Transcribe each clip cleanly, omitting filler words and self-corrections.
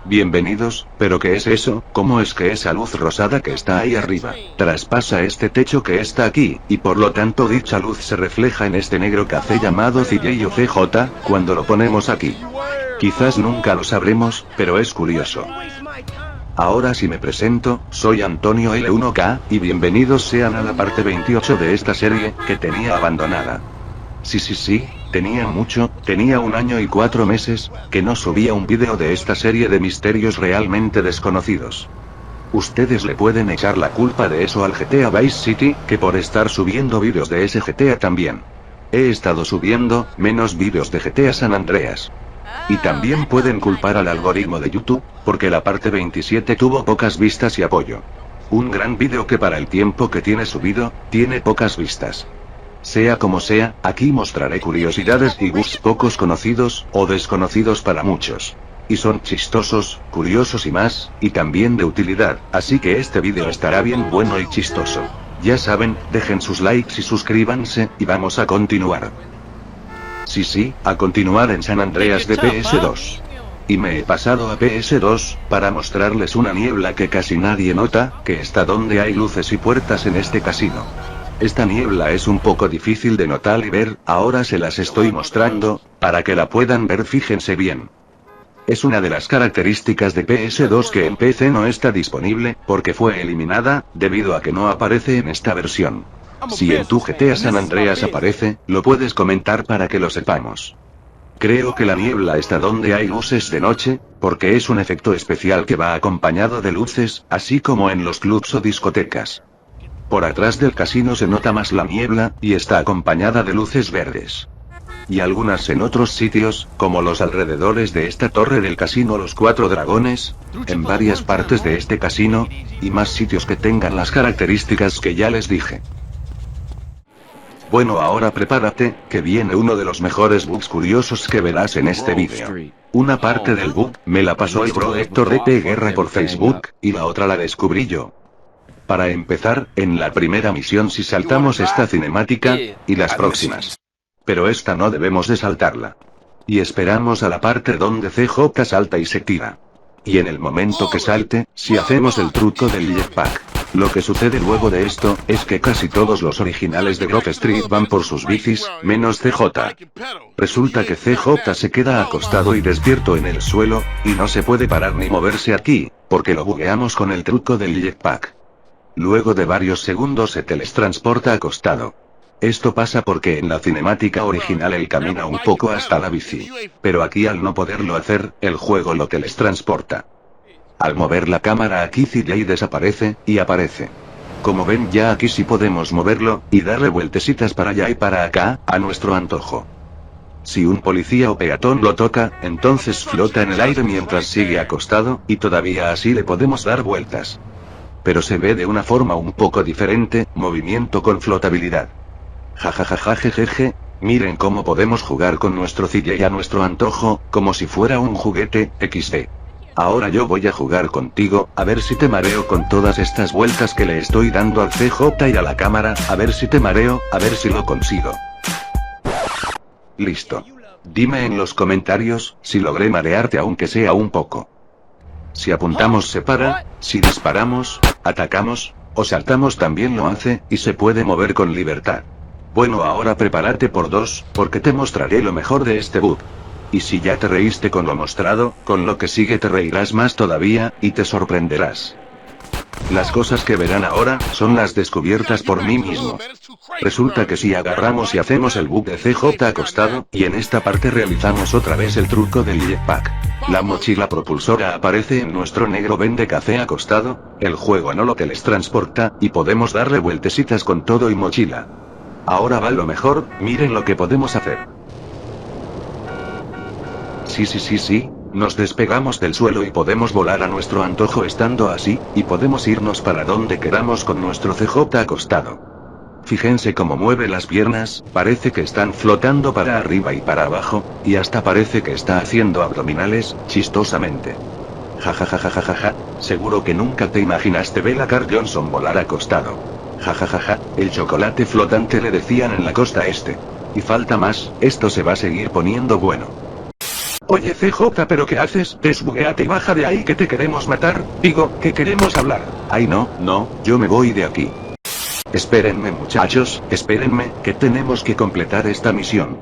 Bienvenidos, ¿pero qué es eso? ¿Cómo es que esa luz rosada que está ahí arriba traspasa este techo que está aquí, y por lo tanto dicha luz se refleja en este negro café llamado CJ o CJ, cuando lo ponemos aquí? Quizás nunca lo sabremos, pero es curioso. Ahora sí me presento, soy Antonio L1K, y bienvenidos sean a la parte 28 de esta serie, que tenía abandonada. Sí, tenía 1 año y 4 meses, que no subía un vídeo de esta serie de misterios realmente desconocidos. Ustedes le pueden echar la culpa de eso al GTA Vice City, que por estar subiendo vídeos de ese GTA también. He estado subiendo, menos vídeos de GTA San Andreas. Y también pueden culpar al algoritmo de YouTube, porque la parte 27 tuvo pocas vistas y apoyo. Un gran vídeo que para el tiempo que tiene subido, tiene pocas vistas. Sea como sea, aquí mostraré curiosidades y bugs pocos conocidos, o desconocidos para muchos. Y son chistosos, curiosos y más, y también de utilidad, así que este vídeo estará bien bueno y chistoso. Ya saben, dejen sus likes y suscríbanse, y vamos a continuar. Sí, a continuar en San Andreas de PS2. Y me he pasado a PS2, para mostrarles una niebla que casi nadie nota, que está donde hay luces y puertas en este casino. Esta niebla es un poco difícil de notar y ver, ahora se las estoy mostrando, para que la puedan ver, fíjense bien. Es una de las características de PS2 que en PC no está disponible, porque fue eliminada, debido a que no aparece en esta versión. Si en tu GTA San Andreas aparece, lo puedes comentar para que lo sepamos. Creo que la niebla está donde hay luces de noche, porque es un efecto especial que va acompañado de luces, así como en los clubs o discotecas. Por atrás del casino se nota más la niebla, y está acompañada de luces verdes. Y algunas en otros sitios, como los alrededores de esta torre del casino Los Cuatro Dragones, en varias partes de este casino, y más sitios que tengan las características que ya les dije. Bueno, ahora prepárate, que viene uno de los mejores bugs curiosos que verás en este vídeo. Una parte del bug, me la pasó el bro Héctor RP Guerra por Facebook, y la otra la descubrí yo. Para empezar, en la primera misión si saltamos esta cinemática, y las próximas. Pero esta no debemos de saltarla. Y esperamos a la parte donde CJ salta y se tira. Y en el momento que salte, si hacemos el truco del jetpack. Lo que sucede luego de esto, es que casi todos los originales de Grove Street van por sus bicis, menos CJ. Resulta que CJ se queda acostado y despierto en el suelo, y no se puede parar ni moverse aquí, porque lo bugueamos con el truco del jetpack. Luego de varios segundos se teletransporta acostado. Esto pasa porque en la cinemática original él camina un poco hasta la bici. Pero aquí al no poderlo hacer, el juego lo teletransporta. Al mover la cámara aquí CJ desaparece, y aparece. Como ven ya aquí sí podemos moverlo, y darle vueltecitas para allá y para acá, a nuestro antojo. Si un policía o peatón lo toca, entonces flota en el aire mientras sigue acostado, y todavía así le podemos dar vueltas. Pero se ve de una forma un poco diferente, movimiento con flotabilidad. Jajajajajejeje, miren cómo podemos jugar con nuestro CJ a nuestro antojo, como si fuera un juguete, XD. Ahora yo voy a jugar contigo, a ver si te mareo con todas estas vueltas que le estoy dando al CJ y a la cámara, a ver si te mareo, a ver si lo consigo. Listo. Dime en los comentarios, si logré marearte aunque sea un poco. Si apuntamos se para, si disparamos, atacamos, o saltamos también lo hace, y se puede mover con libertad. Bueno, ahora prepárate por dos, porque te mostraré lo mejor de este bug. Y si ya te reíste con lo mostrado, con lo que sigue te reirás más todavía, y te sorprenderás. Las cosas que verán ahora, son las descubiertas por mí mismo. Resulta que si agarramos y hacemos el bug de CJ acostado, y en esta parte realizamos otra vez el truco del jetpack. La mochila propulsora aparece en nuestro negro vende café acostado, el juego no lo teletransporta, y podemos darle vueltecitas con todo y mochila. Ahora va lo mejor, miren lo que podemos hacer. Sí, nos despegamos del suelo y podemos volar a nuestro antojo estando así, y podemos irnos para donde queramos con nuestro CJ acostado. Fíjense cómo mueve las piernas, parece que están flotando para arriba y para abajo, y hasta parece que está haciendo abdominales, chistosamente. Jajajajajaja, seguro que nunca te imaginaste ver a Carl Johnson volar acostado. Jajajaja, el chocolate flotante le decían en la costa este. Y falta más, esto se va a seguir poniendo bueno. Oye CJ, ¿pero qué haces? Desbuguéate y baja de ahí que te queremos matar, digo, que queremos hablar. Ay no, yo me voy de aquí. Espérenme muchachos, espérenme, que tenemos que completar esta misión.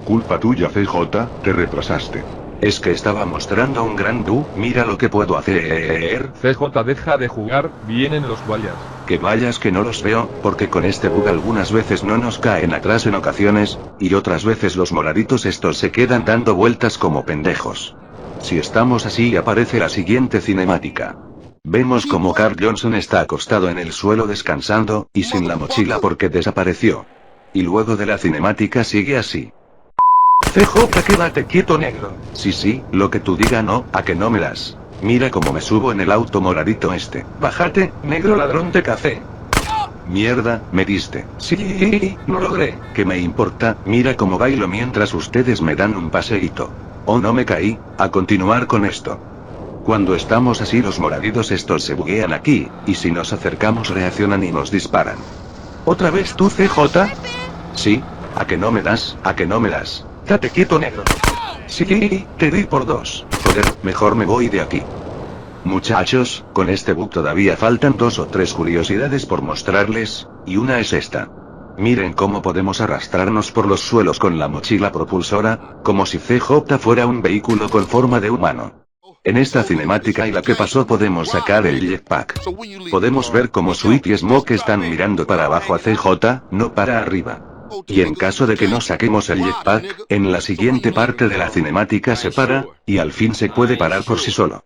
Culpa tuya CJ, te retrasaste. Es que estaba mostrando un gran mira lo que puedo hacer. CJ, deja de jugar, vienen los vallas. Que vayas que no los veo, porque con este bug algunas veces no nos caen atrás en ocasiones, y otras veces los moraditos estos se quedan dando vueltas como pendejos. Si estamos así aparece la siguiente cinemática. Vemos como Carl Johnson está acostado en el suelo descansando, y sin la mochila porque desapareció. Y luego de la cinemática sigue así. CJ, quédate quieto negro. Sí, lo que tú digas no, a que no me das. Mira cómo me subo en el auto moradito este. Bájate, negro ladrón de café. Mierda, me diste. Sí, no logré. ¿Qué me importa? Mira cómo bailo mientras ustedes me dan un paseíto. Oh, no me caí, a continuar con esto. Cuando estamos así los moraditos estos se buguean aquí, y si nos acercamos reaccionan y nos disparan. ¿Otra vez tú CJ? Sí, a que no me das, a que no me das. Date quieto negro. Sí, te di por 2. Joder, mejor me voy de aquí. Muchachos, con este bug todavía faltan 2 o 3 curiosidades por mostrarles, y una es esta. Miren cómo podemos arrastrarnos por los suelos con la mochila propulsora, como si CJ fuera un vehículo con forma de humano. En esta cinemática y la que pasó podemos sacar el jetpack. Podemos ver cómo Sweet y Smoke están mirando para abajo a CJ, no para arriba. Y en caso de que no saquemos el jetpack, en la siguiente parte de la cinemática se para, y al fin se puede parar por sí solo.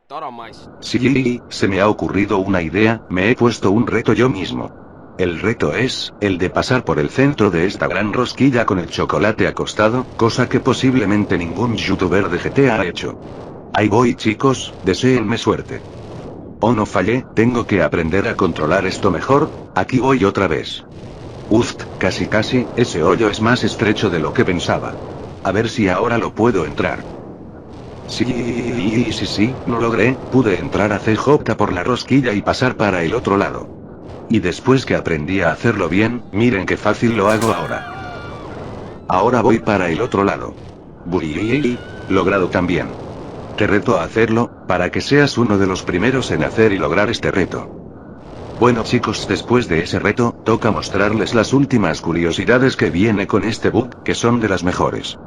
Sí, se me ha ocurrido una idea, me he puesto un reto yo mismo. El reto es, el de pasar por el centro de esta gran rosquilla con el chocolate acostado, cosa que posiblemente ningún youtuber de GTA ha hecho. Ahí voy chicos, deséenme suerte. Oh no fallé, tengo que aprender a controlar esto mejor, aquí voy otra vez. Uf, casi, ese hoyo es más estrecho de lo que pensaba. A ver si ahora lo puedo entrar. Sí, lo logré, pude entrar a CJ por la rosquilla y pasar para el otro lado. Y después que aprendí a hacerlo bien, miren qué fácil lo hago ahora. Ahora voy para el otro lado. Logrado también. Te reto a hacerlo, para que seas uno de los primeros en hacer y lograr este reto. Bueno chicos, después de ese reto, toca mostrarles las últimas curiosidades que viene con este bug, que son de las mejores.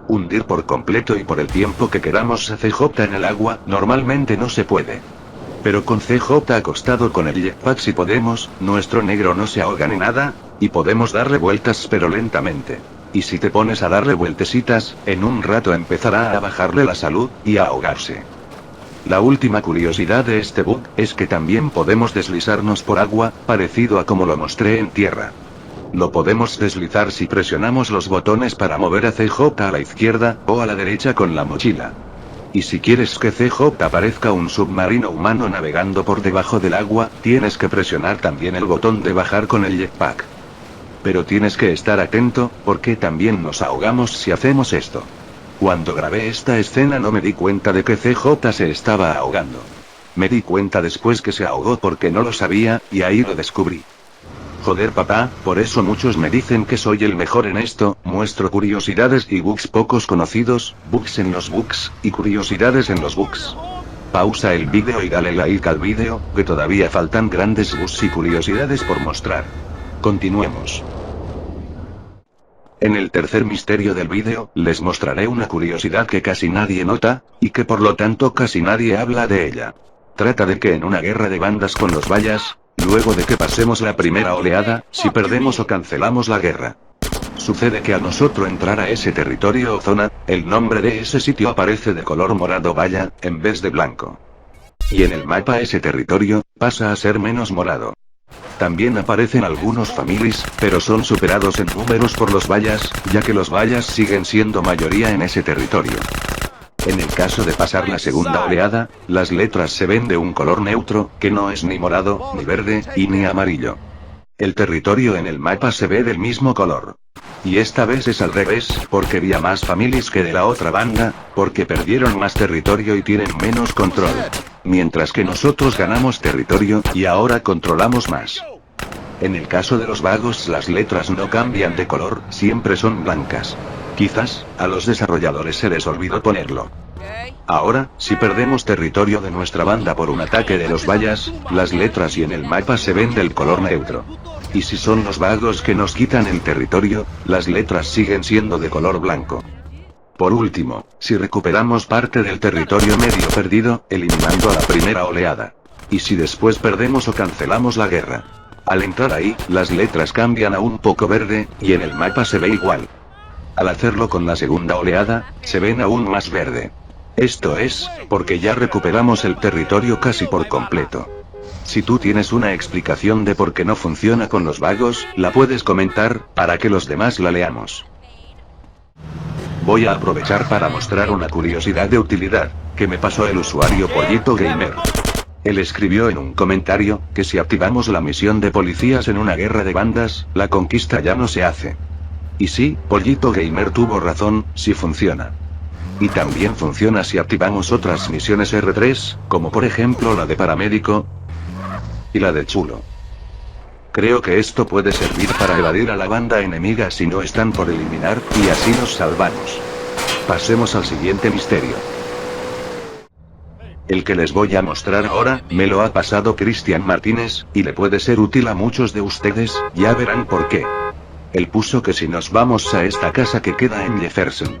Hundir por completo y por el tiempo que queramos a CJ en el agua, normalmente no se puede. Pero con CJ acostado con el jetpack si podemos, nuestro negro no se ahoga ni nada, y podemos darle vueltas pero lentamente. Y si te pones a darle vueltecitas, en un rato empezará a bajarle la salud, y a ahogarse. La última curiosidad de este bug, es que también podemos deslizarnos por agua, parecido a como lo mostré en tierra. Lo podemos deslizar si presionamos los botones para mover a CJ a la izquierda, o a la derecha con la mochila. Y si quieres que CJ parezca un submarino humano navegando por debajo del agua, tienes que presionar también el botón de bajar con el jetpack. Pero tienes que estar atento, porque también nos ahogamos si hacemos esto. Cuando grabé esta escena no me di cuenta de que CJ se estaba ahogando. Me di cuenta después que se ahogó porque no lo sabía, y ahí lo descubrí. Joder papá, por eso muchos me dicen que soy el mejor en esto, muestro curiosidades y bugs pocos conocidos, bugs en los bugs, y curiosidades en los bugs. Pausa el vídeo y dale like al vídeo, que todavía faltan grandes bugs y curiosidades por mostrar. Continuemos. En el tercer misterio del vídeo, les mostraré una curiosidad que casi nadie nota, y que por lo tanto casi nadie habla de ella. Trata de que en una guerra de bandas con los vallas, luego de que pasemos la primera oleada, si perdemos o cancelamos la guerra. Sucede que al nosotros entrar a ese territorio o zona, el nombre de ese sitio aparece de color morado valla, en vez de blanco. Y en el mapa ese territorio, pasa a ser menos morado. También aparecen algunos families, pero son superados en números por los vallas, ya que los vallas siguen siendo mayoría en ese territorio. En el caso de pasar la segunda oleada, las letras se ven de un color neutro, que no es ni morado, ni verde, y ni amarillo. El territorio en el mapa se ve del mismo color. Y esta vez es al revés, porque había más families que de la otra banda, porque perdieron más territorio y tienen menos control. Mientras que nosotros ganamos territorio, y ahora controlamos más. En el caso de los vagos las letras no cambian de color, siempre son blancas. Quizás, a los desarrolladores se les olvidó ponerlo. Ahora, si perdemos territorio de nuestra banda por un ataque de los vallas, las letras y en el mapa se ven del color neutro. Y si son los vagos que nos quitan el territorio, las letras siguen siendo de color blanco. Por último, si recuperamos parte del territorio medio perdido, eliminando a la primera oleada. Y si después perdemos o cancelamos la guerra. Al entrar ahí, las letras cambian a un poco verde, y en el mapa se ve igual. Al hacerlo con la segunda oleada, se ven aún más verde. Esto es, porque ya recuperamos el territorio casi por completo. Si tú tienes una explicación de por qué no funciona con los vagos, la puedes comentar, para que los demás la leamos. Voy a aprovechar para mostrar una curiosidad de utilidad, que me pasó el usuario Pollito Gamer. Él escribió en un comentario, que si activamos la misión de policías en una guerra de bandas, la conquista ya no se hace. Y sí, Pollito Gamer tuvo razón, sí funciona. Y también funciona si activamos otras misiones R3, como por ejemplo la de paramédico, y la de chulo. Creo que esto puede servir para evadir a la banda enemiga si no están por eliminar, y así nos salvamos. Pasemos al siguiente misterio. El que les voy a mostrar ahora, me lo ha pasado Cristian Martínez, y le puede ser útil a muchos de ustedes, ya verán por qué. Él puso que si nos vamos a esta casa que queda en Jefferson,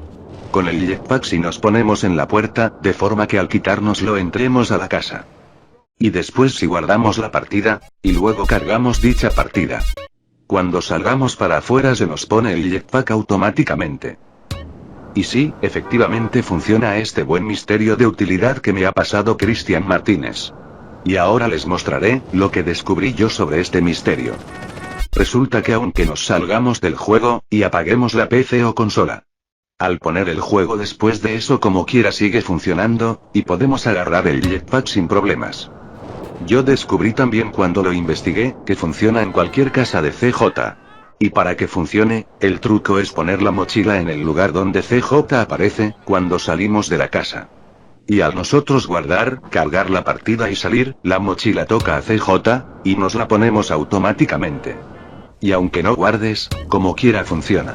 con el jetpack si nos ponemos en la puerta, de forma que al quitárnoslo entremos a la casa. Y después si guardamos la partida, y luego cargamos dicha partida. Cuando salgamos para afuera se nos pone el jetpack automáticamente. Y sí, efectivamente funciona este buen misterio de utilidad que me ha pasado Cristian Martínez. Y ahora les mostraré, lo que descubrí yo sobre este misterio. Resulta que aunque nos salgamos del juego, y apaguemos la PC o consola, al poner el juego después de eso como quiera sigue funcionando, y podemos agarrar el jetpack sin problemas. Yo descubrí también cuando lo investigué, que funciona en cualquier casa de CJ. Y para que funcione, el truco es poner la mochila en el lugar donde CJ aparece, cuando salimos de la casa. Y al nosotros guardar, cargar la partida y salir, la mochila toca a CJ, y nos la ponemos automáticamente. Y aunque no guardes, como quiera funciona.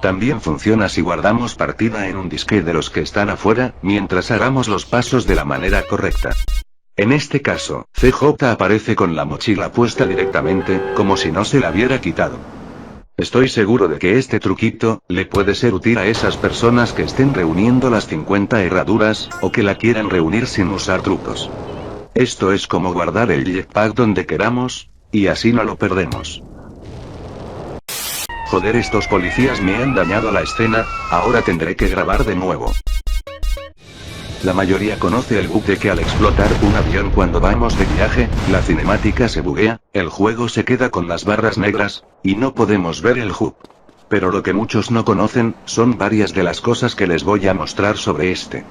También funciona si guardamos partida en un disque de los que están afuera, mientras hagamos los pasos de la manera correcta. En este caso, CJ aparece con la mochila puesta directamente, como si no se la hubiera quitado. Estoy seguro de que este truquito, le puede ser útil a esas personas que estén reuniendo las 50 herraduras, o que la quieran reunir sin usar trucos. Esto es como guardar el jetpack donde queramos, y así no lo perdemos. Joder, estos policías me han dañado la escena, ahora tendré que grabar de nuevo. La mayoría conoce el bug de que al explotar un avión cuando vamos de viaje, la cinemática se buguea, el juego se queda con las barras negras, y no podemos ver el HUD. Pero lo que muchos no conocen, son varias de las cosas que les voy a mostrar sobre este.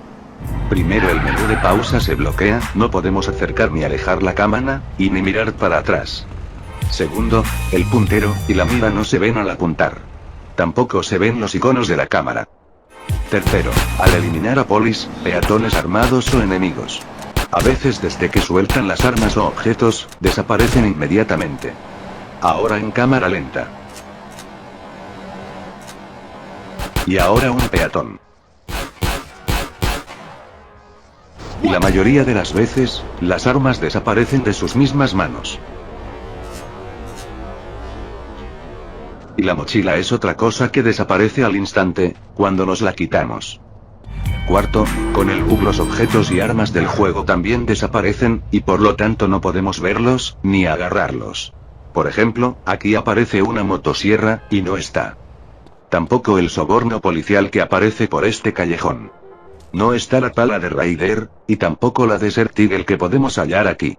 Primero, el menú de pausa se bloquea, no podemos acercar ni alejar la cámara, y ni mirar para atrás. Segundo, el puntero y la mira no se ven al apuntar. Tampoco se ven los iconos de la cámara. Tercero, al eliminar a polis, peatones armados o enemigos. A veces desde que sueltan las armas o objetos, desaparecen inmediatamente. Ahora en cámara lenta. Y ahora un peatón. Y la mayoría de las veces, las armas desaparecen de sus mismas manos. Y la mochila es otra cosa que desaparece al instante, cuando nos la quitamos. Cuarto, con el bug los objetos y armas del juego también desaparecen, y por lo tanto no podemos verlos, ni agarrarlos. Por ejemplo, aquí aparece una motosierra, y no está. Tampoco el soborno policial que aparece por este callejón. No está la pala de Raider, y tampoco la Desert Eagle que podemos hallar aquí.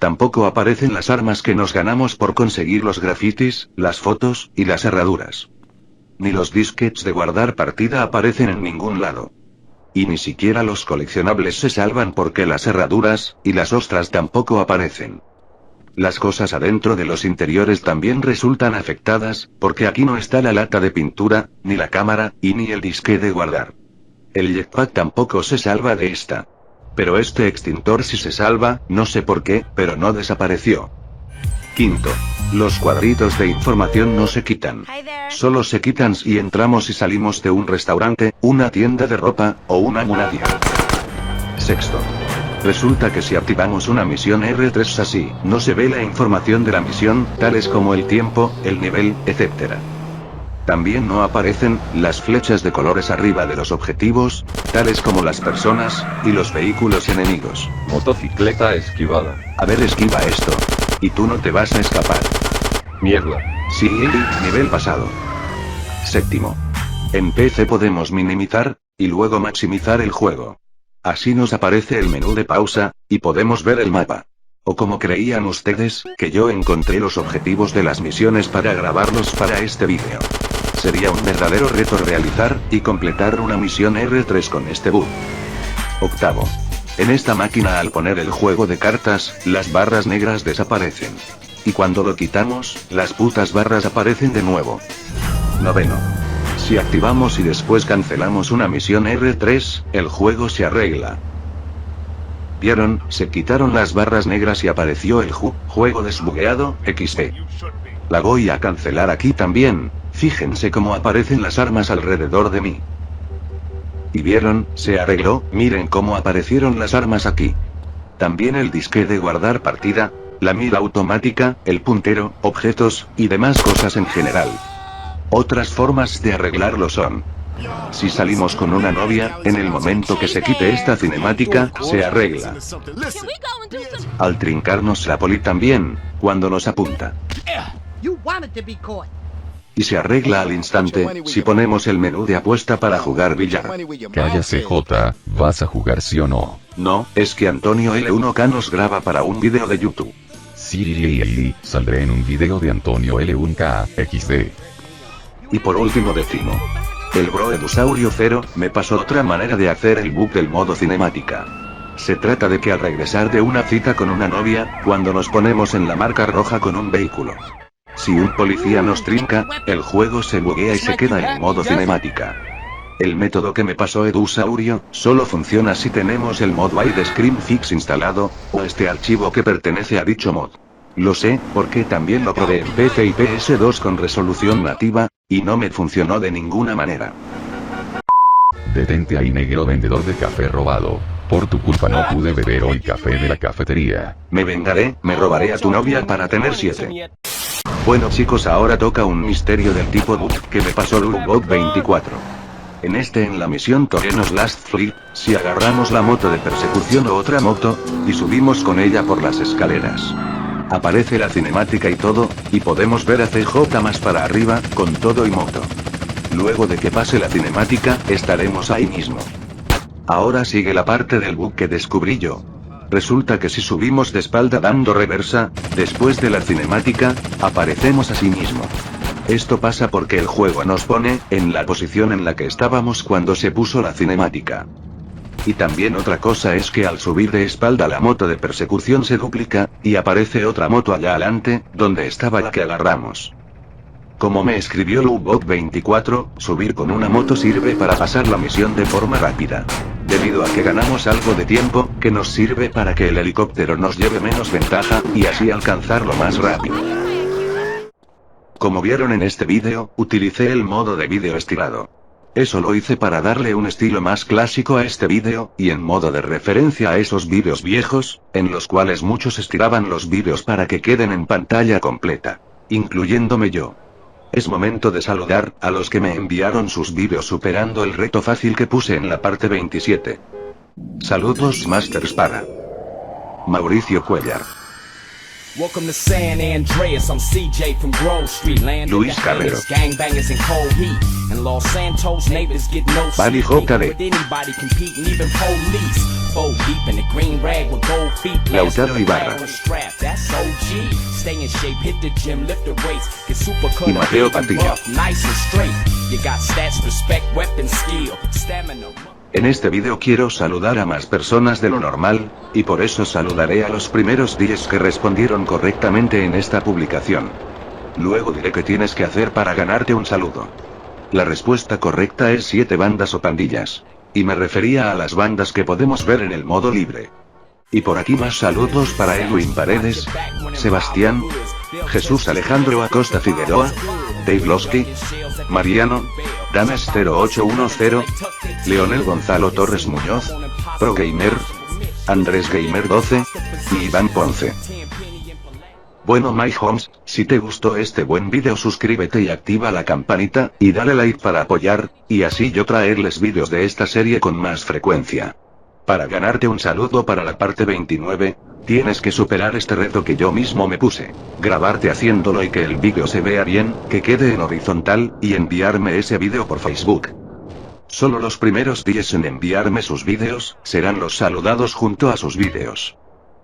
Tampoco aparecen las armas que nos ganamos por conseguir los grafitis, las fotos, y las herraduras. Ni los disquets de guardar partida aparecen en ningún lado. Y ni siquiera los coleccionables se salvan porque las herraduras, y las ostras tampoco aparecen. Las cosas adentro de los interiores también resultan afectadas, porque aquí no está la lata de pintura, ni la cámara, y ni el disque de guardar. El jetpack tampoco se salva de esta. Pero este extintor sí se salva, no sé por qué, pero no desapareció. Quinto, Los cuadritos de información no se quitan. Solo se quitan si entramos y salimos de un restaurante, una tienda de ropa, o una munadia. Sexto. Resulta que si activamos una misión R3 así, no se ve la información de la misión, tales como el tiempo, el nivel, etc. También no aparecen las flechas de colores arriba de los objetivos, tales como las personas, y los vehículos enemigos. Motocicleta esquivada. A ver, esquiva esto. Y tú no te vas a escapar. Mierda. Sí, nivel pasado. Séptimo. En PC podemos minimizar, y luego maximizar el juego. Así nos aparece el menú de pausa, y podemos ver el mapa. ¿O como creían ustedes, que yo encontré los objetivos de las misiones para grabarlos para este vídeo? Sería un verdadero reto realizar, y completar una misión R3 con este bug. Octavo. En esta máquina al poner el juego de cartas, las barras negras desaparecen. Y cuando lo quitamos, las putas barras aparecen de nuevo. Noveno. Si activamos y después cancelamos una misión R3, el juego se arregla. ¿Vieron? Se quitaron las barras negras y apareció el juego desbugueado, XD. La voy a cancelar aquí también, fíjense cómo aparecen las armas alrededor de mí. ¿Y vieron? Se arregló, miren cómo aparecieron las armas aquí. También el disque de guardar partida, la mira automática, el puntero, objetos, y demás cosas en general. Otras formas de arreglarlo son: si salimos con una novia, en el momento que se quite esta cinemática, se arregla. Al trincarnos la poli también, cuando nos apunta. Y se arregla al instante, si ponemos el menú de apuesta para jugar billar. Cállate J, ¿vas a jugar sí o no? No, es que Antonio L1K nos graba para un video de YouTube. Sí, saldré en un video de Antonio L1K, XD. Y por último decimo. El bro Edusaurio 0, me pasó otra manera de hacer el bug del modo cinemática. Se trata de que al regresar de una cita con una novia, cuando nos ponemos en la marca roja con un vehículo. Si un policía nos trinca, el juego se buguea y se queda en modo cinemática. El método que me pasó Edusaurio, solo funciona si tenemos el mod by Scream Fix instalado, o este archivo que pertenece a dicho mod. Lo sé, porque también lo probé en PC y PS2 con resolución nativa, y no me funcionó de ninguna manera. Detente ahí, negro vendedor de café robado. Por tu culpa no pude beber hoy café de la cafetería. Me vengaré, me robaré a tu novia para tener 7. Bueno chicos, ahora toca un misterio del tipo bug que me pasó Lubot 24. En la misión Torenos Last Fleet, si agarramos la moto de persecución o otra moto, y subimos con ella por las escaleras. Aparece la cinemática y todo, y podemos ver a CJ más para arriba, con todo y moto. Luego de que pase la cinemática, estaremos ahí mismo. Ahora sigue la parte del bug que descubrí yo. Resulta que si subimos de espalda dando reversa, después de la cinemática, aparecemos así mismo. Esto pasa porque el juego nos pone en la posición en la que estábamos cuando se puso la cinemática. Y también otra cosa es que al subir de espalda la moto de persecución se duplica, y aparece otra moto allá adelante, donde estaba la que agarramos. Como me escribió Lubot 24, subir con una moto sirve para pasar la misión de forma rápida. Debido a que ganamos algo de tiempo, que nos sirve para que el helicóptero nos lleve menos ventaja, y así alcanzarlo más rápido. Como vieron en este vídeo, utilicé el modo de vídeo estirado. Eso lo hice para darle un estilo más clásico a este vídeo, y en modo de referencia a esos vídeos viejos, en los cuales muchos estiraban los vídeos para que queden en pantalla completa. Incluyéndome yo. Es momento de saludar a los que me enviaron sus vídeos superando el reto fácil que puse en la parte 27. Saludos Masters para Mauricio Cuellar, Welcome to San Andreas, I'm CJ from Grove Street, land Luis Carrero, gangbangers in cold heat, and Los Santos neighbors get no Bali sleep. JD, With anybody competing, even police. Fold deep in the green rag with gold feet. Lautaro Ibarra, Strap, that's OG. Stay in shape, hit the gym, lift the weights, get super cut, y Mateo Patilla. nice and straight. You got stats, respect, weapon, skill, stamina. En este vídeo quiero saludar a más personas de lo normal, y por eso saludaré a los primeros 10 que respondieron correctamente en esta publicación. Luego diré qué tienes que hacer para ganarte un saludo. La respuesta correcta es 7 bandas o pandillas. Y me refería a las bandas que podemos ver en el modo libre. Y por aquí más saludos para Edwin Paredes, Sebastián, Jesús Alejandro Acosta Figueroa, Dave Losky, Mariano, Danas 0810, Leonel Gonzalo Torres Muñoz, Pro Gamer, Andrés Gamer 12, y Iván Ponce. Bueno my homes, si te gustó este buen vídeo suscríbete y activa la campanita, y dale like para apoyar, y así yo traerles vídeos de esta serie con más frecuencia. Para ganarte un saludo para la parte 29, tienes que superar este reto que yo mismo me puse. Grabarte haciéndolo y que el vídeo se vea bien, que quede en horizontal, y enviarme ese vídeo por Facebook. Solo los primeros 10 en enviarme sus vídeos, serán los saludados junto a sus vídeos.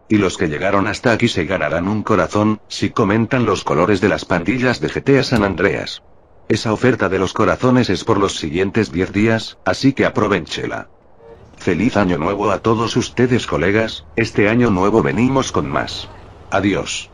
Y los que llegaron hasta aquí se ganarán un corazón, si comentan los colores de las pandillas de GTA San Andreas. Esa oferta de los corazones es por los siguientes 10 días, así que aprovéchela. Feliz año nuevo a todos ustedes colegas, este año nuevo venimos con más. Adiós.